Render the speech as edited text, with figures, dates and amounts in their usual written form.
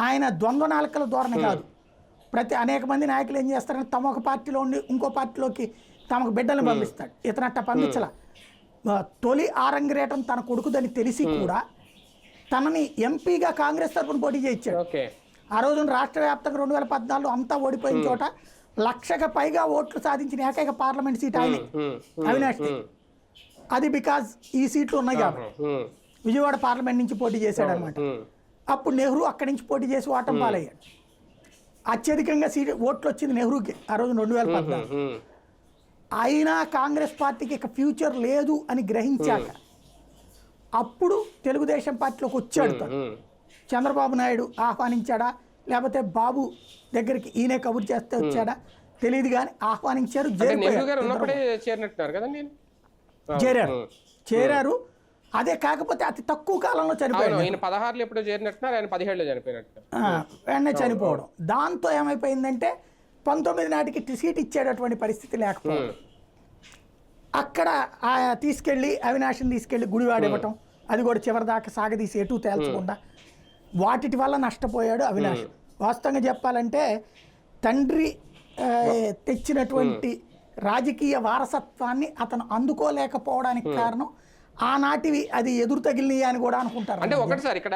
ఆయన ద్వంద్వ నాలుకల ధోరణి కాదు. అనేక మంది నాయకులు ఏం చేస్తారంటే తమ ఒక పార్టీలో ఉండి ఇంకో పార్టీలోకి తమకు బిడ్డలను పంపిస్తాడు. ఇతనట్ట పంపించాల. తొలి ఆరంగరేటం తన కొడుకుదని తెలిసి కూడా తనని ఎంపీగా కాంగ్రెస్ తరఫున పోటీ చేయించాడు. ఆ రోజున రాష్ట్ర వ్యాప్తంగా 2014 అంతా ఓడిపోయిన చోట 1,00,000కి పైగా ఓట్లు సాధించిన ఏకైక పార్లమెంట్ సీట్ ఆయన అవినాష్. అది బికాజ్ ఈ సీట్లు ఉన్నాయి కాబట్టి విజయవాడ పార్లమెంట్ నుంచి పోటీ చేశాడు అనమాట. అప్పుడు నెహ్రూ అక్కడి నుంచి పోటీ చేసి ఓటమి పాలయ్యాడు. అత్యధికంగా ఓట్లు వచ్చింది నెహ్రూకి ఆ రోజు 2014. అయినా కాంగ్రెస్ పార్టీకి ఇక ఫ్యూచర్ లేదు అని గ్రహించాక అప్పుడు తెలుగుదేశం పార్టీలోకి వచ్చాడు. చంద్రబాబు నాయుడు ఆహ్వానించాడా లేకపోతే బాబు దగ్గరికి ఈయనే కబురు చేస్తే వచ్చాడా తెలియదు కానీ ఆహ్వానించారు. చేరారు. అదే కాకపోతే అతి తక్కువ కాలంలో చనిపోయాడు. వెంటనే చనిపోవడం. దాంతో ఏమైపోయిందంటే 19 నాటికి సీట్ ఇచ్చేటటువంటి పరిస్థితి లేకపోవడం. అక్కడ తీసుకెళ్ళి అవినాష్ని తీసుకెళ్ళి గుడివాడ ఇవ్వటం, అది కూడా చివరిదాకా సాగదీసి ఎటు తేల్చకుండా వాటి వల్ల నష్టపోయాడు అవినాష్. వాస్తవంగా చెప్పాలంటే తండ్రి తెచ్చినటువంటి రాజకీయ వారసత్వాన్ని అతను అందుకోలేకపోవడానికి కారణం ఆనాటివి అది ఎదురు తగిలినాయి అని కూడా అనుకుంటారు. అంటే ఒకటి సార్ ఇక్కడ